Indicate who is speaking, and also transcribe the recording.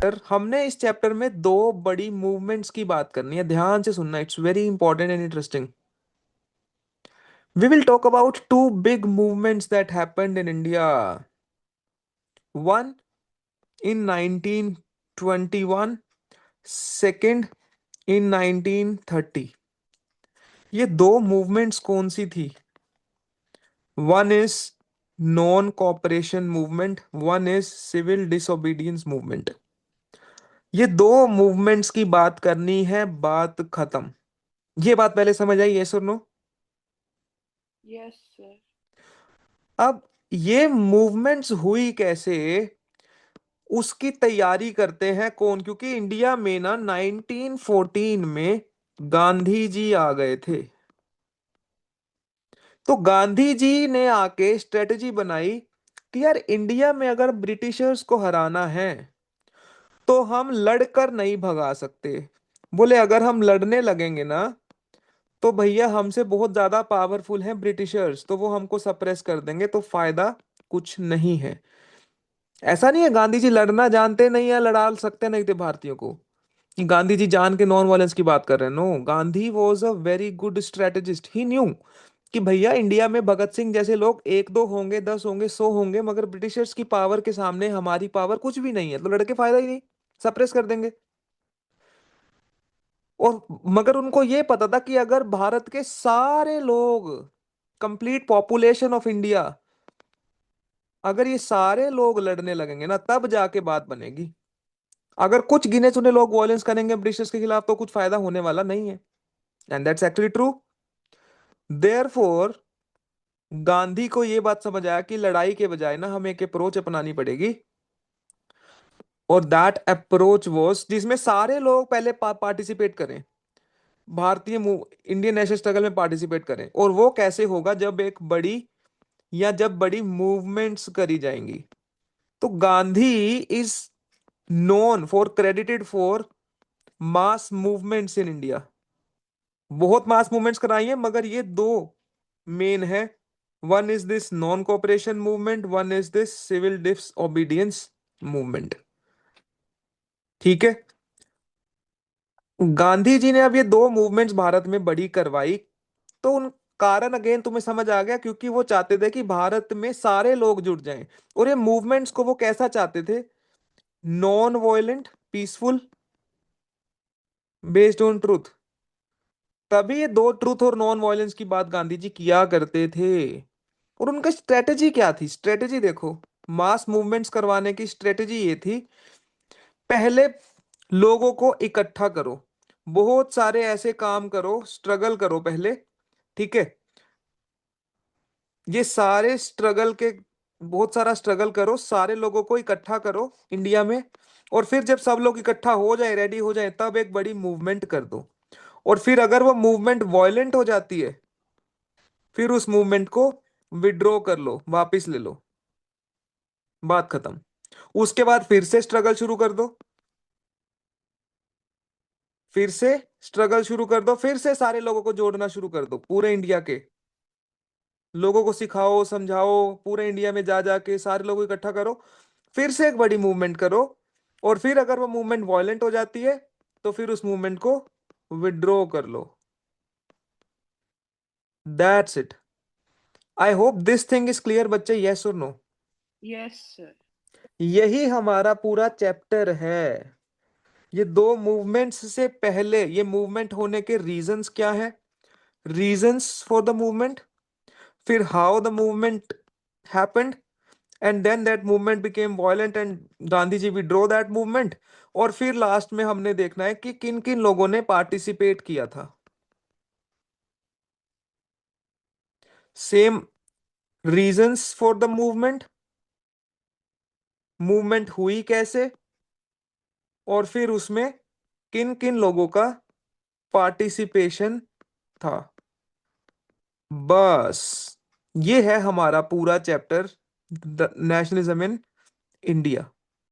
Speaker 1: हमने इस चैप्टर में दो बड़ी मूवमेंट्स की बात करनी है, ध्यान से सुनना, it's very important and interesting. We will talk about two big movements that happened in India. One in 1921, second in 1930. ये दो मूवमेंट्स कौन सी थी? One is non cooperation movement, one is civil disobedience movement. ये दो movements की बात करनी है, बात खत्म. ये बात पहले समझ आई, यस और नो?
Speaker 2: Yes sir.
Speaker 1: अब ये मूवमेंट्स हुई कैसे, उसकी तैयारी करते हैं कौन? क्योंकि इंडिया में ना 1914 में गांधी जी आ गए थे. तो गांधी जी ने आके स्ट्रेटजी बनाई कि यार इंडिया में अगर ब्रिटिशर्स को हराना है तो हम लड़कर नहीं भगा सकते. बोले अगर हम लड़ने लगेंगे ना तो भैया हमसे बहुत ज्यादा पावरफुल हैं ब्रिटिशर्स, तो वो हमको सप्रेस कर देंगे, तो फायदा कुछ नहीं है. ऐसा नहीं है गांधी जी लड़ना जानते नहीं या लड़ा सकते नहीं थे भारतीयों को, कि गांधी जी जान के नॉन वायलेंस की बात कर रहे हैं. No, Gandhi was a very good strategist. He knew कि भैया इंडिया में भगत सिंह जैसे लोग एक दो होंगे, 10 होंगे, 100 होंगे, मगर ब्रिटिशर्स की पावर के सामने हमारी पावर कुछ भी नहीं है, तो लड़के फायदा ही नहीं, सप्रेस कर देंगे. और मगर उनको ये पता था कि अगर भारत के सारे लोग, कंप्लीट पॉपुलेशन ऑफ इंडिया, अगर ये सारे लोग लड़ने लगेंगे ना तब जाके बात बनेगी. अगर कुछ गिने चुने लोग वॉयलेंस करेंगे ब्रिटिशर्स के खिलाफ तो कुछ फायदा होने वाला नहीं है. And that's actually true. Therefore Gandhi को यह बात समझ आया कि लड़ाई के बजाय ना हमें एक अप्रोच अपनानी पड़ेगी. और दैट अप्रोच वाज जिसमें सारे लोग पहले पार्टिसिपेट करें, भारतीय इंडियन नेशनल स्ट्रगल में पार्टिसिपेट करें. और वो कैसे होगा? जब एक बड़ी या जब बड़ी मूवमेंट्स करी जाएंगी. तो Gandhi is known for, credited for mass movements in India. बहुत मास मूवमेंट्स कराई हैं, मगर ये दो मेन है. One is this non cooperation movement, one is this civil disobedience movement. ठीक है. गांधी जी ने अब ये दो मूवमेंट्स भारत में बड़ी करवाई, तो उन कारण अगेन तुम्हें समझ आ गया, क्योंकि वो चाहते थे कि भारत में सारे लोग जुड़ जाएं. और ये मूवमेंट्स को वो कैसा चाहते थे? Non violent, peaceful, based on truth. तभी ये दो, ट्रूथ और नॉन वायलेंस की बात गांधी जी किया करते थे. और उनका स्ट्रेटेजी क्या थी? स्ट्रेटेजी देखो, मास मूवमेंट्स करवाने की स्ट्रेटेजी ये थी, पहले लोगों को इकट्ठा करो, बहुत सारे ऐसे काम करो, स्ट्रगल करो पहले. ठीक है. ये सारे स्ट्रगल के, बहुत सारा स्ट्रगल करो, सारे लोगों को इकट्ठा करो इंडिया में. और फिर जब सब लोग इकट्ठा हो जाए, रेडी हो जाए, तब एक बड़ी मूवमेंट कर दो. और फिर अगर वो मूवमेंट वॉयलेंट हो जाती है, फिर उस मूवमेंट को विड्रॉ कर लो, वापिस ले लो, बात खत्म. उसके बाद फिर से स्ट्रगल शुरू कर दो, फिर से स्ट्रगल शुरू कर दो, फिर से सारे लोगों को जोड़ना शुरू कर दो, पूरे इंडिया के लोगों को सिखाओ, समझाओ, पूरे इंडिया में जा जाके सारे लोगों को इकट्ठा करो, फिर से एक बड़ी मूवमेंट करो. और फिर अगर वो मूवमेंट वॉयलेंट हो जाती है तो फिर उस मूवमेंट को विड्रॉ कर लो. That's it. I hope this thing is clear बच्चे, यस और नो?
Speaker 2: Yes sir.
Speaker 1: यही हमारा पूरा चैप्टर है. ये दो मूवमेंट्स से पहले ये मूवमेंट होने के रीजंस क्या है, रीजंस फॉर द मूवमेंट, फिर how the movement happened, and then that movement became violent and Gandhi ji withdraw that movement. और फिर लास्ट में हमने देखना है कि किन किन लोगों ने पार्टिसिपेट किया था. Same reasons for the movement, movement हुई कैसे, और फिर उसमें किन किन लोगों का पार्टिसिपेशन था. बस ये है हमारा पूरा chapter, the nationalism in India.